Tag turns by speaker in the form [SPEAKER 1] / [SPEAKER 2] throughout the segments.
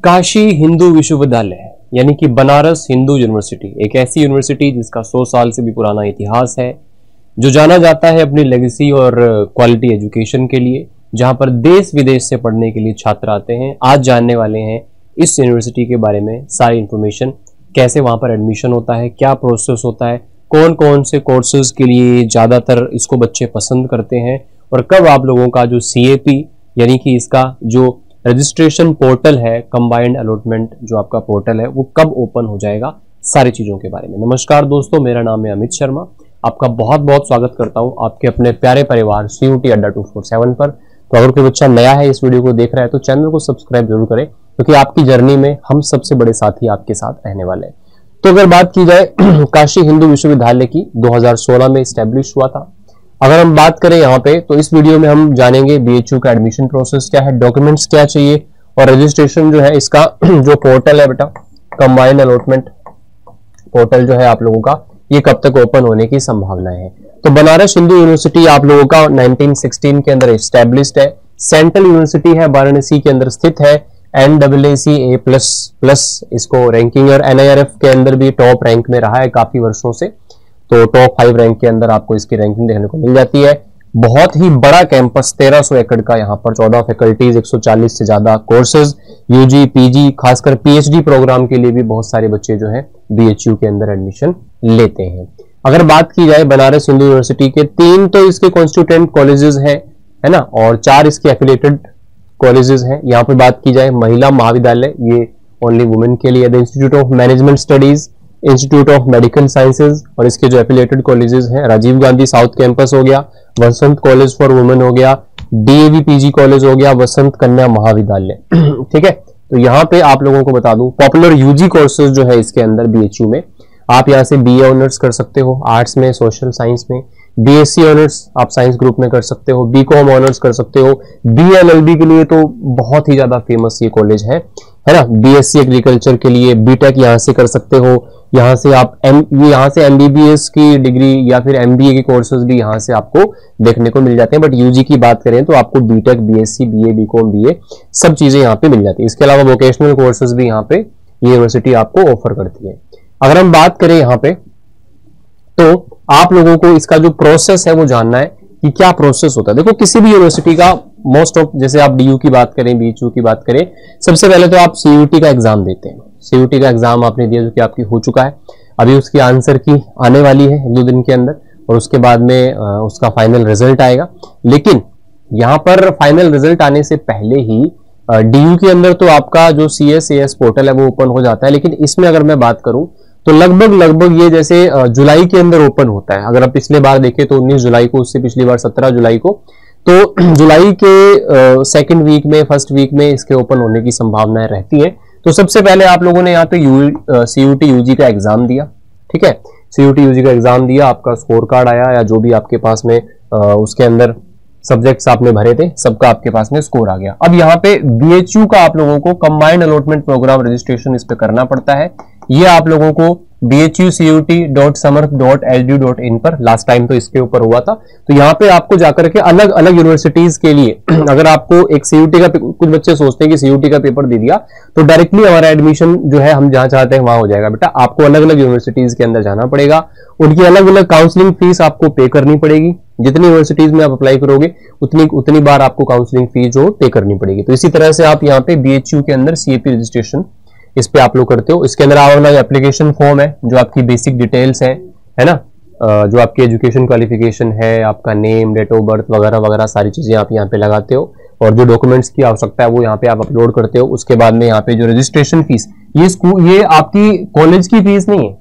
[SPEAKER 1] काशी हिंदू विश्वविद्यालय यानी कि बनारस हिंदू यूनिवर्सिटी एक ऐसी यूनिवर्सिटी जिसका 100 साल से भी पुराना इतिहास है, जो जाना जाता है अपनी लेगेसी और क्वालिटी एजुकेशन के लिए, जहां पर देश विदेश से पढ़ने के लिए छात्र आते हैं। आज जानने वाले हैं इस यूनिवर्सिटी के बारे में सारी इंफॉर्मेशन, कैसे वहां पर एडमिशन होता है, क्या प्रोसेस होता है, कौन कौन से कोर्सेज के लिए ज़्यादातर इसको बच्चे पसंद करते हैं और कब आप लोगों का जो CAP यानी कि इसका जो रजिस्ट्रेशन पोर्टल है, कंबाइंड अलॉटमेंट जो आपका पोर्टल है, वो कब ओपन हो जाएगा, सारी चीज़ों के बारे में। नमस्कार दोस्तों, मेरा नाम है अमित शर्मा। आपका बहुत बहुत स्वागत करता हूं आपके अपने प्यारे परिवार CUT अड्डा 247 पर। तो अगर कोई बच्चा नया है, इस वीडियो को देख रहा है, तो चैनल को सब्सक्राइब जरूर करें, क्योंकि आपकी जर्नी में हम सबसे बड़े साथी आपके साथ रहने वाले हैं। तो अगर बात की जाए काशी हिंदू विश्वविद्यालय की, 2016 में स्टैब्लिश हुआ था। अगर हम बात करें यहाँ पे, तो इस वीडियो में हम जानेंगे BHU का एडमिशन प्रोसेस क्या है, डॉक्यूमेंट्स क्या चाहिए, और रजिस्ट्रेशन जो है इसका जो पोर्टल है बेटा, कंबाइंड अलॉटमेंट पोर्टल जो है आप लोगों का, ये कब तक ओपन होने की संभावना है। तो बनारस हिंदू यूनिवर्सिटी आप लोगों का 1916 के अंदर एस्टैब्लिश्ड है, सेंट्रल यूनिवर्सिटी है, वाराणसी के अंदर स्थित है, NAAC++ इसको रैंकिंग और NIRF के अंदर भी टॉप रैंक में रहा है काफी वर्षों से। तो टॉप 5 रैंक के अंदर आपको इसकी रैंकिंग देखने को मिल जाती है। बहुत ही बड़ा कैंपस, 1300 एकड़ का, यहाँ पर 14 फैकल्टीज, 140 से ज्यादा कोर्सेज, UG PG, खासकर PhD प्रोग्राम के लिए भी बहुत सारे बच्चे जो है BHU के अंदर एडमिशन लेते हैं। अगर बात की जाए बनारस हिंदू यूनिवर्सिटी के, 3 तो इसके कॉन्स्टिट्यूएंट कॉलेजेस हैं, है ना, और 4 इसके एफिलिएटेड कॉलेजेस हैं। यहाँ पर बात की जाए महिला महाविद्यालय, ये ओनली वुमेन के लिए, the institute of management studies, institute of medical sciences, और इसके जो एफिलिएटेड कॉलेजेस हैं, राजीव गांधी साउथ कैंपस हो गया, वसंत कॉलेज फॉर वुमेन हो गया, DAV PG कॉलेज हो गया, वसंत कन्या महाविद्यालय। ठीक है, तो यहाँ पे आप लोगों को बता दूं, पॉपुलर UG कोर्सेज जो है इसके अंदर BHU में, आप यहाँ से BA ऑनर्स कर सकते हो आर्ट्स में, सोशल साइंस में, BSc ऑनर्स आप साइंस ग्रुप में कर सकते हो, BCom ऑनर्स कर सकते हो, BLLB के लिए तो बहुत ही ज्यादा फेमस ये कॉलेज है ना, BSc एग्रीकल्चर के लिए BTech यहाँ से कर सकते हो, यहाँ से आप यहाँ से MBBS की डिग्री या फिर MBA के कोर्सेज भी यहाँ से आपको देखने को मिल जाते हैं। बट UG की बात करें तो आपको BTech, BSc, BA, BCom, BA सब चीजें यहाँ पे मिल जाती है। इसके अलावा वोकेशनल कोर्सेज भी यहाँ पे यूनिवर्सिटी आपको ऑफर करती है। अगर हम बात करें यहाँ पे, तो आप लोगों को इसका जो प्रोसेस है वो जानना है कि क्या प्रोसेस होता है। देखो, किसी भी यूनिवर्सिटी का मोस्ट ऑफ, जैसे आप DU की बात करें, BHU की बात करें, सबसे पहले तो आप CUT का एग्जाम देते हैं। CUT का एग्जाम आपने दिया जो कि आपकी हो चुका है, अभी उसकी आंसर की आने वाली है 1-2 दिन के अंदर, और उसके बाद में उसका फाइनल रिजल्ट आएगा। लेकिन यहाँ पर फाइनल रिजल्ट आने से पहले ही DU के अंदर तो आपका जो CSAS पोर्टल है वो ओपन हो जाता है। लेकिन इसमें अगर मैं बात करूं तो लगभग ये जैसे जुलाई के अंदर ओपन होता है। अगर आप पिछले बार देखें तो 19 जुलाई को, उससे पिछली बार 17 जुलाई को, तो जुलाई के सेकंड वीक में, फर्स्ट वीक में इसके ओपन होने की संभावनाएं रहती है। तो सबसे पहले आप लोगों ने यहाँ पे CUT UG का एग्जाम दिया, ठीक है, CUT UG का एग्जाम दिया, आपका स्कोर कार्ड आया या जो भी आपके पास में उसके अंदर सब्जेक्ट्स आपने भरे थे, सबका आपके पास में स्कोर आ गया। अब यहाँ पे BHU का आप लोगों को कंबाइंड अलॉटमेंट प्रोग्राम रजिस्ट्रेशन इस पे करना पड़ता है। ये आप लोगों को bhucut.samarth.edu.in पर, लास्ट टाइम तो इसके ऊपर हुआ था। तो यहाँ पे आपको जाकर के अलग अलग यूनिवर्सिटीज के लिए अगर आपको एक CUT का, कुछ बच्चे सोचते हैं कि CUT का पेपर दे दिया तो डायरेक्टली हमारा एडमिशन जो है हम जहां चाहते हैं वहां हो जाएगा। बेटा, आपको अलग अलग यूनिवर्सिटीज के अंदर जाना पड़ेगा, उनकी अलग अलग काउंसलिंग फीस आपको पे करनी पड़ेगी। जितनी यूनिवर्सिटीज में आप अप्लाई करोगे उतनी बार आपको काउंसलिंग फीस जो पे करनी पड़ेगी। तो इसी तरह से आप यहाँ पे BHU के अंदर CAP रजिस्ट्रेशन इस पे आप लोग करते हो। इसके अंदर आपका एप्लीकेशन फॉर्म है, जो आपकी बेसिक डिटेल्स है ना, जो आपकी एजुकेशन क्वालिफिकेशन है, आपका नेम, डेट ऑफ बर्थ वगैरह वगैरह सारी चीजें आप यहाँ पे लगाते हो, और जो डॉक्यूमेंट्स की आवश्यकता है वो यहाँ पे आप अपलोड करते हो। उसके बाद में यहाँ पे जो रजिस्ट्रेशन फीस, ये आपकी कॉलेज की फीस नहीं है,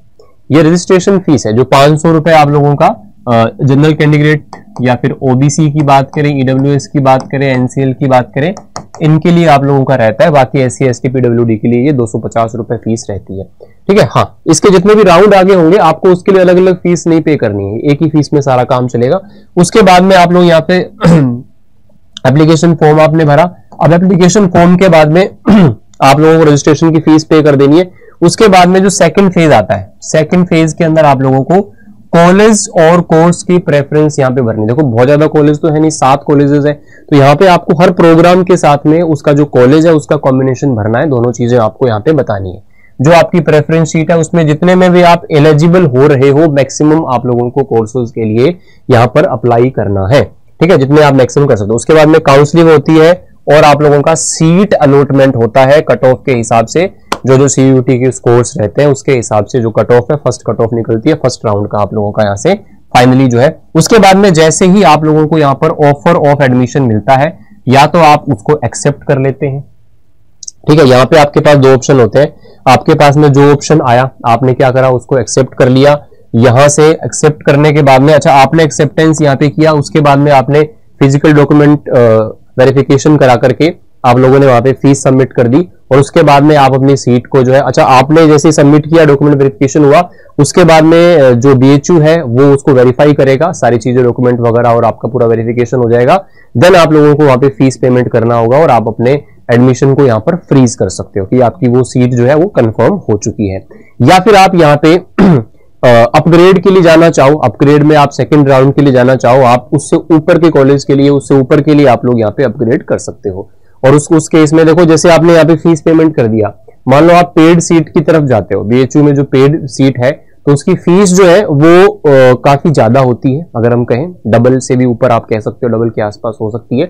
[SPEAKER 1] ये रजिस्ट्रेशन फीस है, जो 500 रुपए आप लोगों का जनरल कैंडिडेट या फिर OBC की बात करें, EWS की बात करें, NCL की बात करें, इनके लिए आप लोगों का रहता है। बाकी SC ST PWD के लिए ये 250 रुपए फीस रहती है, ठीक है। हाँ, इसके जितने भी राउंड आगे होंगे आपको उसके लिए अलग अलग फीस नहीं पे करनी है, एक ही फीस में सारा काम चलेगा। उसके बाद में आप लोग यहाँ पे एप्लीकेशन फॉर्म आपने भरा। अब एप्लीकेशन फॉर्म के बाद में आप लोगों को रजिस्ट्रेशन की फीस पे कर देनी है। उसके बाद में जो सेकंड फेज आता है, सेकंड फेज के अंदर आप लोगों को कॉलेज और कोर्स की प्रेफरेंस यहाँ पे भरनी। देखो बहुत ज्यादा कॉलेज तो है नहीं, 7 कॉलेजेस है, तो यहाँ पे आपको हर प्रोग्राम के साथ में उसका जो कॉलेज है उसका कॉम्बिनेशन भरना है। दोनों चीजें आपको यहाँ पे बतानी है। जो आपकी प्रेफरेंस शीट है उसमें जितने में भी आप एलिजिबल हो रहे हो मैक्सिमम आप लोगों को कोर्सेज के लिए यहाँ पर अप्लाई करना है, ठीक है, जितने आप मैक्सिमम कर सकते हो। उसके बाद में काउंसलिंग होती है और आप लोगों का सीट अलॉटमेंट होता है कट ऑफ के हिसाब से। जो सीयूटी के स्कोर्स रहते हैं उसके हिसाब से जो कट ऑफ है, फर्स्ट कट ऑफ निकलती है फर्स्ट राउंड का आप लोगों का यहाँ से फाइनली जो है। उसके बाद में जैसे ही आप लोगों को यहाँ पर ऑफर ऑफ एडमिशन मिलता है या तो आप उसको एक्सेप्ट कर लेते हैं, ठीक है। यहाँ पे आपके पास 2 ऑप्शन होते हैं। आपके पास में जो ऑप्शन आया आपने क्या करा, उसको एक्सेप्ट कर लिया। यहां से एक्सेप्ट करने के बाद में, अच्छा आपने एक्सेप्टेंस यहाँ पे किया, उसके बाद में आपने फिजिकल डॉक्यूमेंट वेरिफिकेशन करा करके आप लोगों ने वहां पे फीस सबमिट कर दी और उसके बाद में आप अपनी सीट को जो है, अच्छा आपने जैसे सबमिट किया डॉक्यूमेंट वेरिफिकेशन हुआ, उसके बाद में जो बीएचयू है वो उसको वेरीफाई करेगा सारी चीजें डॉक्यूमेंट वगैरह और आपका पूरा वेरिफिकेशन हो जाएगा। देन आप लोगों को वहां पे फीस पेमेंट करना होगा और आप अपने एडमिशन को यहाँ पर फ्रीज कर सकते हो कि आपकी वो सीट जो है वो कंफर्म हो चुकी है। या फिर आप यहाँ पे अपग्रेड के लिए जाना चाहो, अपग्रेड में आप सेकंड राउंड के लिए जाना चाहो, आप उससे ऊपर के कॉलेज के लिए, उससे ऊपर के लिए आप लोग यहाँ पे अपग्रेड कर सकते हो। और उस केस में देखो जैसे आपने यहाँ पे फीस पेमेंट कर दिया, मान लो आप पेड सीट की तरफ जाते हो, बीएचयू में जो पेड सीट है तो उसकी फीस जो है वो काफी ज्यादा होती है, अगर हम कहें डबल से भी ऊपर आप कह सकते हो, डबल के आसपास हो सकती है।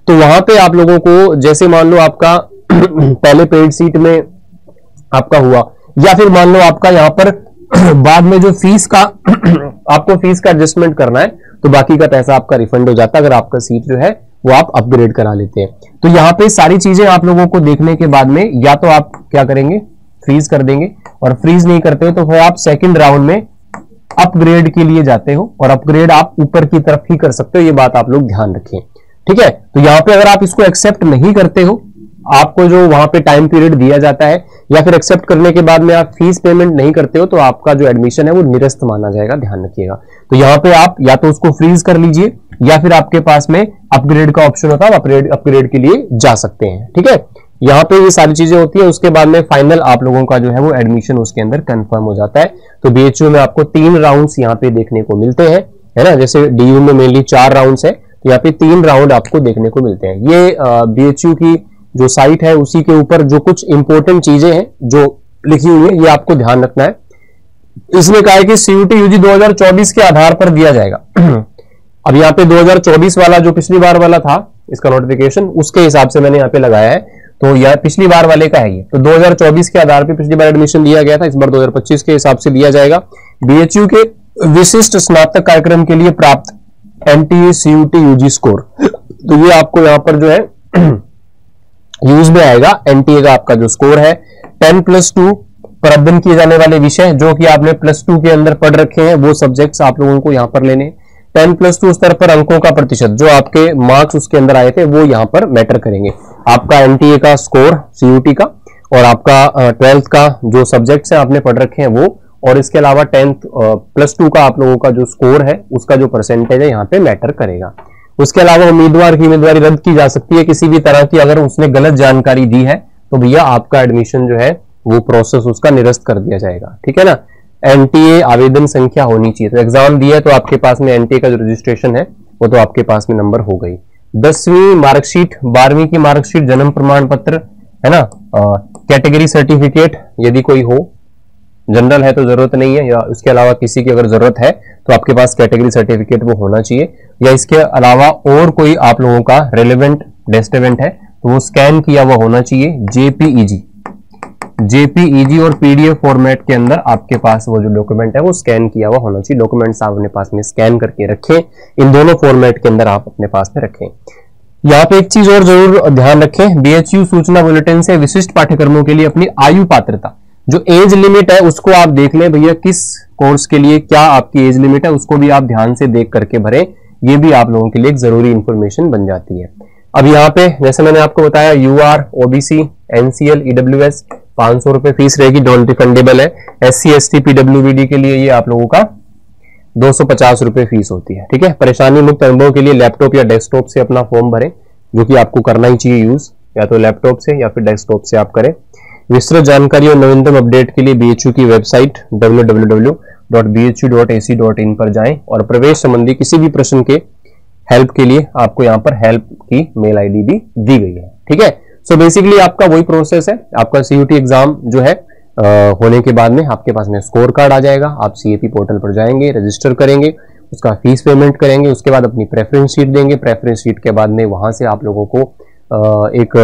[SPEAKER 1] तो वहां पे आप लोगों को जैसे मान लो आपका पहले पेड सीट में आपका हुआ या फिर मान लो आपका यहाँ पर बाद में जो फीस का आपको फीस का एडजस्टमेंट करना है तो बाकी का पैसा आपका रिफंड हो जाता है अगर आपका सीट जो है वो आप अपग्रेड करा लेते हैं। तो यहाँ पे सारी चीजें आप लोगों को देखने के बाद में या तो आप क्या करेंगे, फ्रीज कर देंगे, और फ्रीज नहीं करते हो तो फिर आप सेकंड राउंड में अपग्रेड के लिए जाते हो और अपग्रेड आप ऊपर की तरफ ही कर सकते हो। ये बात आप लोग ध्यान रखें, ठीक है। तो यहाँ पे अगर आप इसको एक्सेप्ट नहीं करते हो, आपको जो वहां पे टाइम पीरियड दिया जाता है या फिर एक्सेप्ट करने के बाद में आप फीस पेमेंट नहीं करते हो तो आपका जो एडमिशन है वो निरस्त माना जाएगा, ध्यान रखिएगा। तो यहाँ पे आप या तो उसको फ्रीज कर लीजिए या फिर आपके पास में अपग्रेड का ऑप्शन होता है, आप अपग्रेड के लिए जा सकते हैं, ठीक है। यहाँ पे ये सारी चीजें होती है। उसके बाद में फाइनल आप लोगों का जो है वो एडमिशन उसके अंदर कंफर्म हो जाता है। तो बीएचयू में आपको 3 राउंड्स यहाँ पे देखने को मिलते हैं, है ना। जैसे डीयू में मेनली 4 राउंड्स है, तो यहाँ पे 3 राउंड आपको देखने को मिलते हैं। ये बीएचयू की जो साइट है उसी के ऊपर जो कुछ इंपॉर्टेंट चीजें हैं जो लिखी हुई है ये आपको ध्यान रखना है। इसमें कहा है कि सीयूटी यूजी 2024 के आधार पर दिया जाएगा। अब यहाँ पे 2024 वाला जो पिछली बार वाला था इसका नोटिफिकेशन, उसके हिसाब से मैंने यहाँ पे लगाया है, तो यह पिछली बार वाले का है ये। तो 2024 के आधार पर पिछली बार एडमिशन दिया गया था, इस बार 2025 के हिसाब से दिया जाएगा। बीएचयू के विशिष्ट स्नातक कार्यक्रम के लिए प्राप्त एनटीए सीयूटी यूजी स्कोर, तो ये आपको यहाँ पर जो है यूज में आएगा। एनटीए का आपका जो स्कोर है 10+2 पर अध्ययन किए जाने वाले विषय जो कि आपने +2 के अंदर पढ़ रखे हैं वो सब्जेक्ट्स आप लोगों को यहाँ पर लेने। 10+2 स्तर पर अंकों का प्रतिशत जो आपके मार्क्स उसके अंदर आए थे वो यहाँ पर मैटर करेंगे। आपका एनटीए का स्कोर सीयूटी का और आपका 12th का जो सब्जेक्ट्स हैं आपने पढ़ रखे हैं वो, और इसके अलावा 10th +2 का आप लोगों का जो स्कोर है उसका जो परसेंटेज है यहाँ पे मैटर करेगा। उसके अलावा उम्मीदवार की उम्मीदवारी रद्द की जा सकती है किसी भी तरह की, अगर उसने गलत जानकारी दी है तो भैया आपका एडमिशन जो है वो प्रोसेस उसका निरस्त कर दिया जाएगा, ठीक है ना। एनटीए आवेदन संख्या होनी चाहिए, तो एग्जाम दिया तो आपके पास में एनटीए का जो रजिस्ट्रेशन है वो तो आपके पास में नंबर हो गई। 10वीं मार्कशीट, 12वीं की मार्कशीट, जन्म प्रमाण पत्र, है ना, कैटेगरी सर्टिफिकेट यदि कोई हो, जनरल है तो जरूरत नहीं है, या उसके अलावा किसी की अगर जरूरत है तो आपके पास कैटेगरी सर्टिफिकेट वो होना चाहिए, या इसके अलावा और कोई आप लोगों का रेलेवेंट डेस्टेवेंट है तो वो स्कैन किया हुआ होना चाहिए। जेपीईजी और पीडीएफ फॉर्मेट के अंदर आपके पास वो जो डॉक्यूमेंट है वो स्कैन किया हुआ होना चाहिए। डॉक्यूमेंट्स आप अपने पास में स्कैन करके रखें, इन दोनों फॉर्मेट के अंदर आप अपने पास में रखें। यहाँ पे एक चीज और जरूर ध्यान रखें, बीएचयू सूचना बुलेटिन से विशिष्ट पाठ्यक्रमों के लिए अपनी आयु पात्रता जो एज लिमिट है उसको आप देख लें भैया, किस कोर्स के लिए क्या आपकी एज लिमिट है उसको भी आप ध्यान से देख करके भरें, ये भी आप लोगों के लिए एक जरूरी इंफॉर्मेशन बन जाती है। अब यहाँ पे जैसे मैंने आपको बताया यूआर, ओबीसी, एनसीएल, ईडब्ल्यूएस 500 रुपए फीस रहेगी, नॉन रिफंडेबल है। एससी, एसटी, पीडब्ल्यूबीडी के लिए ये आप लोगों का 250 रुपए फीस होती है, ठीक है। परेशानी मुक्त अनुभव के लिए लैपटॉप या डेस्कटॉप से अपना फॉर्म भरें, जो कि आपको करना ही चाहिए यूज, या तो लैपटॉप से या फिर डेस्कटॉप से आप करें। विस्तृत जानकारी और नवीनतम अपडेट के लिए बीएचयू की वेबसाइट www.bhu.ac.in पर जाएं और प्रवेश संबंधी किसी भी प्रश्न के हेल्प के लिए आपको यहाँ पर हेल्प की मेल आईडी भी दी गई है। ठीक है, सो बेसिकली आपका वही प्रोसेस है। आपका CUET एग्जाम जो है होने के बाद में आपके पास में स्कोर कार्ड आ जाएगा। आप CAP पोर्टल पर जाएंगे, रजिस्टर करेंगे, उसका फीस पेमेंट करेंगे, उसके बाद अपनी प्रेफरेंस शीट देंगे। प्रेफरेंस शीट के बाद में वहां से आप लोगों को एक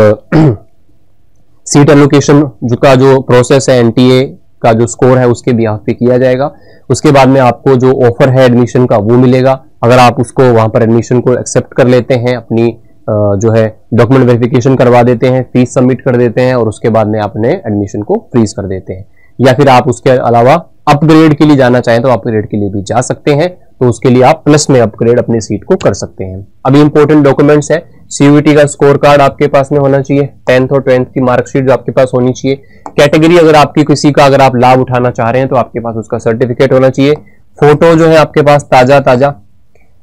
[SPEAKER 1] सीट एलोकेशन जो प्रोसेस है, NTA का जो स्कोर है उसके बिहाफ पे किया जाएगा। उसके बाद में आपको जो ऑफर है एडमिशन का वो मिलेगा। अगर आप उसको वहां पर एडमिशन को एक्सेप्ट कर लेते हैं, अपनी जो है डॉक्यूमेंट वेरिफिकेशन करवा देते हैं, फीस सबमिट कर देते हैं और उसके बाद में अपने एडमिशन को फ्रीज कर देते हैं, या फिर आप उसके अलावा अपग्रेड के लिए जाना चाहें तो अपग्रेड के लिए भी जा सकते हैं। तो उसके लिए आप प्लस में अपग्रेड अपनी सीट को कर सकते हैं। अभी इंपॉर्टेंट डॉक्यूमेंट्स है, CUET का स्कोर कार्ड आपके पास में होना चाहिए, 10th और 12th की मार्कशीट जो आपके पास होनी चाहिए। कैटेगरी अगर आपकी किसी का अगर आप लाभ उठाना चाह रहे हैं तो आपके पास उसका सर्टिफिकेट होना चाहिए। फोटो जो है आपके पास ताजा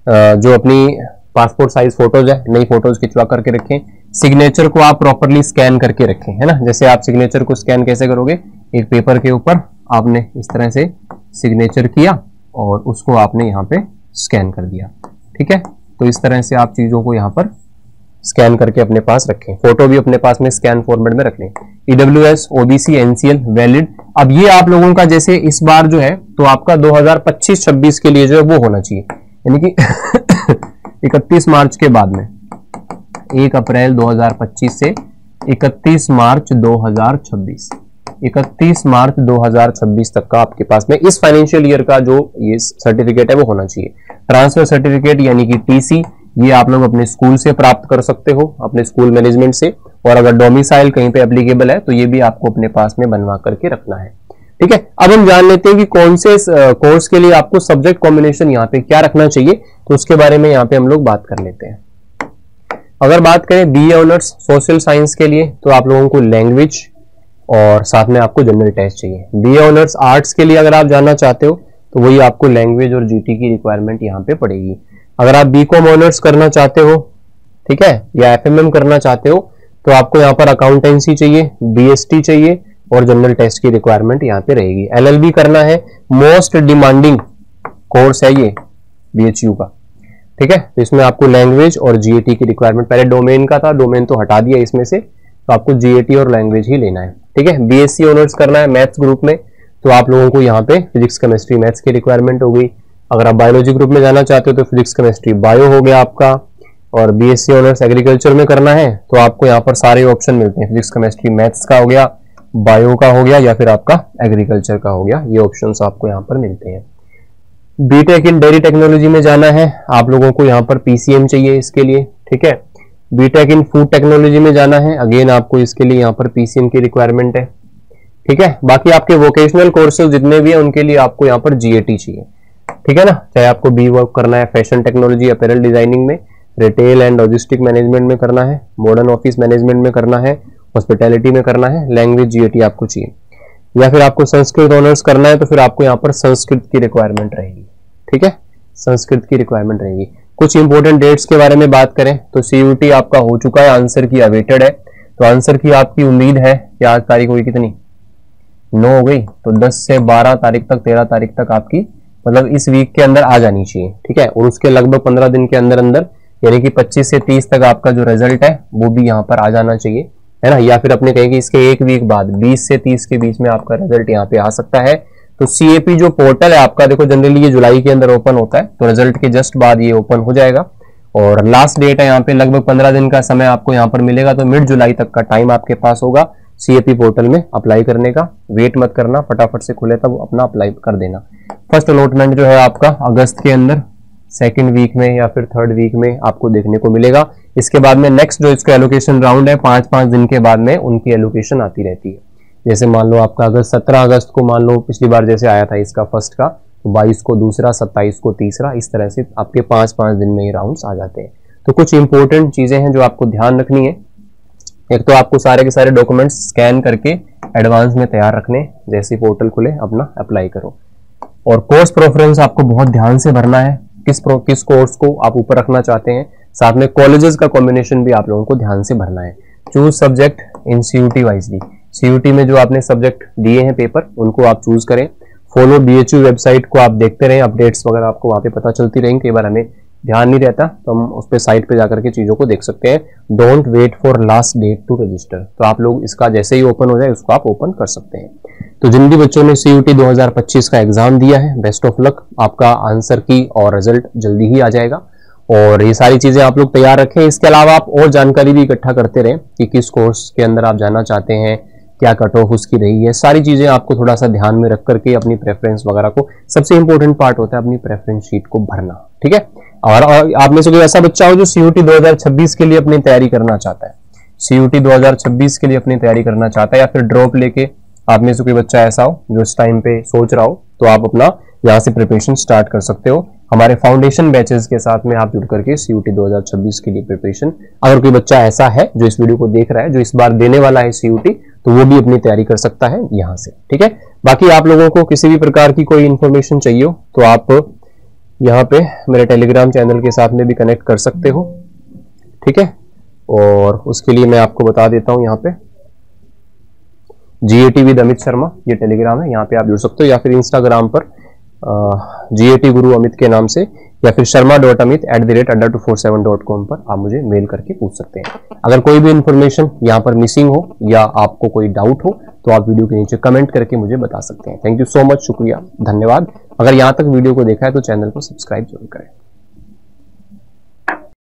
[SPEAKER 1] जो अपनी पासपोर्ट साइज फोटोज है, नई फोटोज खिंचवा करके रखें। सिग्नेचर को आप प्रॉपरली स्कैन करके रखें, है ना। जैसे आप सिग्नेचर को स्कैन कैसे करोगे, एक पेपर के ऊपर आपने इस तरह से सिग्नेचर किया और उसको आपने यहाँ पे स्कैन कर दिया। ठीक है, तो इस तरह से आप चीजों को यहाँ पर स्कैन करके अपने पास रखें। फोटो भी अपने पास में स्कैन फॉर्मेट में रख लें। EWS, OBC, NCL valid. अब ये आप लोगों का जैसे इस बार जो है तो आपका 2025-26 के लिए जो है वो होना चाहिए, यानी कि 31 मार्च के बाद में, 1 अप्रैल 2025 से 31 मार्च 2026, 31 मार्च 2026 तक का आपके पास में इस फाइनेंशियल ईयर का जो ये सर्टिफिकेट है वो होना चाहिए। ट्रांसफर सर्टिफिकेट यानी कि TC ये आप लोग अपने स्कूल से प्राप्त कर सकते हो, अपने स्कूल मैनेजमेंट से, और अगर डोमिसाइल कहीं पे एप्लीकेबल है तो ये भी आपको अपने पास में बनवा करके रखना है। ठीक है, अब हम जान लेते हैं कि कौन से कोर्स के लिए आपको सब्जेक्ट कॉम्बिनेशन यहाँ पे क्या रखना चाहिए, तो उसके बारे में यहाँ पे हम लोग बात कर लेते हैं। अगर बात करें BA ऑनर्स सोशल साइंस के लिए तो आप लोगों को लैंग्वेज और साथ में आपको जनरल टेस्ट चाहिए। BA ऑनर्स आर्ट्स के लिए अगर आप जानना चाहते हो तो वही आपको लैंग्वेज और GT की रिक्वायरमेंट यहाँ पे पड़ेगी। अगर आप BCom ऑनर्स करना चाहते हो, ठीक है, या FMM करना चाहते हो तो आपको यहाँ पर अकाउंटेंसी चाहिए, BST चाहिए और जनरल टेस्ट की रिक्वायरमेंट यहाँ पे रहेगी। LLB करना है, मोस्ट डिमांडिंग कोर्स है ये BHU का। ठीक है, तो इसमें आपको लैंग्वेज और GAT की रिक्वायरमेंट, पहले डोमेन का था, डोमेन तो हटा दिया इसमें से, तो आपको GAT और लैंग्वेज ही लेना है। ठीक है, BSc ऑनर्स करना है मैथ्स ग्रुप में तो आप लोगों को यहाँ पे फिजिक्स केमिस्ट्री मैथ्स की रिक्वायरमेंट हो गई। अगर आप बायोलॉजी ग्रुप में जाना चाहते हो तो फिजिक्स केमिस्ट्री बायो हो गया आपका, और BSc ऑनर्स एग्रीकल्चर में करना है तो आपको यहाँ पर सारे ऑप्शन मिलते हैं, फिजिक्स केमिस्ट्री मैथ्स का हो गया, बायो का हो गया, या फिर आपका एग्रीकल्चर का हो गया, ये ऑप्शंस आपको यहाँ पर मिलते हैं। बीटेक इन डेयरी टेक्नोलॉजी में जाना है आप लोगों को यहाँ पर PCM चाहिए इसके लिए। ठीक है, बीटेक इन फूड टेक्नोलॉजी में जाना है, अगेन आपको इसके लिए यहाँ पर PCM की रिक्वायरमेंट है। ठीक है, बाकी आपके वोकेशनल कोर्सेज जितने भी हैं उनके लिए आपको यहाँ पर GAT चाहिए। ठीक है ना, चाहे आपको B वर्क करना है फैशन टेक्नोलॉजी, अपैरल डिजाइनिंग में, रिटेल एंड लॉजिस्टिक मैनेजमेंट में करना है, मॉडर्न ऑफिस मैनेजमेंट में करना है, हॉस्पिटैलिटी में करना है, लैंग्वेज GAT आपको चाहिए। या फिर आपको संस्कृत ऑनर्स करना है तो फिर आपको यहाँ पर संस्कृत की रिक्वायरमेंट रहेगी। ठीक है, संस्कृत की रिक्वायरमेंट रहेगी। कुछ इंपॉर्टेंट डेट्स के बारे में बात करें तो CUET आपका हो चुका है, आंसर की अवेटेड है, तो आंसर की आपकी उम्मीद है कि आज तारीख हुई कितनी, 9 हो गई, तो 10 से 12 तारीख तक, 13 तारीख तक आपकी मतलब इस वीक के अंदर आ जानी चाहिए। ठीक है, और उसके लगभग 15 दिन के अंदर अंदर यानी कि 25 से 30 तक आपका जो रिजल्ट है वो भी यहाँ पर आ जाना चाहिए, है ना। या फिर अपने कहें कि इसके एक वीक बाद 20 से 30 के बीच में आपका रिजल्ट यहाँ पे आ सकता है। तो CAP जो पोर्टल है आपका, देखो जनरली ये जुलाई के अंदर ओपन होता है, तो रिजल्ट के जस्ट बाद ये ओपन हो जाएगा और लास्ट डेट है यहाँ पे, लगभग 15 दिन का समय आपको यहाँ पर मिलेगा, तो मिड जुलाई तक का टाइम आपके पास होगा CAP पोर्टल में अप्लाई करने का। वेट मत करना, फटाफट से खुले तब अपना अप्लाई कर देना। फर्स्ट अलॉटमेंट जो है आपका अगस्त के अंदर सेकेंड वीक में या फिर थर्ड वीक में आपको देखने को मिलेगा। इसके बाद में नेक्स्ट जो इसका एलोकेशन राउंड है 5-5 दिन के बाद में उनकी एलोकेशन आती रहती है। जैसे मान लो आपका 17 अगस्त को मान लो पिछली बार जैसे आया था इसका फर्स्ट का, तो 22 को दूसरा, 27 को तीसरा, इस तरह से आपके 5-5 दिन में ये राउंड्स आ जाते हैं। तो कुछ इंपॉर्टेंट चीजें हैं जो आपको ध्यान रखनी है। एक तो आपको सारे के सारे डॉक्यूमेंट्स स्कैन करके एडवांस में तैयार रखने, जैसे पोर्टल खुले अपना अप्लाई करो। और कोर्स प्रेफरेंस आपको बहुत ध्यान से भरना है, किस कोर्स को आप ऊपर रखना चाहते हैं। साथ में कॉलेजेस का कॉम्बिनेशन भी आप लोगों को ध्यान से भरना है। Choose subject in CUET wisely, CUET में जो आपने सब्जेक्ट दिए हैं पेपर उनको आप चूज करें। फॉलो BHU वेबसाइट को आप देखते रहें, अपडेट्स वगैरह आपको वहां पे पता चलती रहेंगी। कई बार हमें ध्यान नहीं रहता तो हम उस पे साइट पे जाकर के चीजों को देख सकते हैं। Don't wait for last date to register, तो आप लोग इसका जैसे ही ओपन हो जाए उसको आप ओपन कर सकते हैं। तो जिन भी बच्चों ने CUT 2025 का एग्जाम दिया है, बेस्ट ऑफ लक, आपका आंसर की और रिजल्ट जल्दी ही आ जाएगा। और ये सारी चीजें आप लोग तैयार रखें। इसके अलावा आप और जानकारी भी इकट्ठा करते रहें कि किस कोर्स के अंदर आप जाना चाहते हैं, क्या कट ऑफ उसकी रही है, सारी चीजें आपको थोड़ा सा ध्यान में रख करके अपनी प्रेफरेंस वगैरह को, सबसे इंपॉर्टेंट पार्ट होता है अपनी प्रेफरेंस शीट को भरना, ठीक है। और आप में से कोई ऐसा बच्चा हो जो CUT 2026 के लिए अपनी तैयारी करना चाहता है, CUT 2026 के लिए अपनी तैयारी करना चाहता है, या फिर ड्रॉप लेके आप में से कोई बच्चा ऐसा हो जो इस टाइम पे सोच रहा हो, तो आप अपना यहाँ से प्रिपरेशन स्टार्ट कर सकते हो। हमारे फाउंडेशन बैचेस के साथ में आप जुड़ करके CUT 2026 के लिए प्रिपरेशन, अगर कोई बच्चा ऐसा है जो इस वीडियो को देख रहा है, जो इस बार देने वाला है CUT, तो वो भी अपनी तैयारी कर सकता है यहाँ से, ठीक है। बाकी आप लोगों को किसी भी प्रकार की कोई इंफॉर्मेशन चाहिए हो तो आप यहाँ पे मेरे टेलीग्राम चैनल के साथ में भी कनेक्ट कर सकते हो, ठीक है। और उसके लिए मैं आपको बता देता हूँ, यहाँ पे GAT विद अमित शर्मा ये टेलीग्राम है, यहाँ पे आप जुड़ सकते हो, या फिर इंस्टाग्राम पर GAT गुरु अमित के नाम से, या फिर sharma.amit@adda247.com पर आप मुझे मेल करके पूछ सकते हैं। अगर कोई भी इंफॉर्मेशन यहाँ पर मिसिंग हो या आपको कोई डाउट हो तो आप वीडियो के नीचे कमेंट करके मुझे बता सकते हैं। थैंक यू सो मच, शुक्रिया, धन्यवाद। अगर यहाँ तक वीडियो को देखा है तो चैनल को सब्सक्राइब जरूर करें।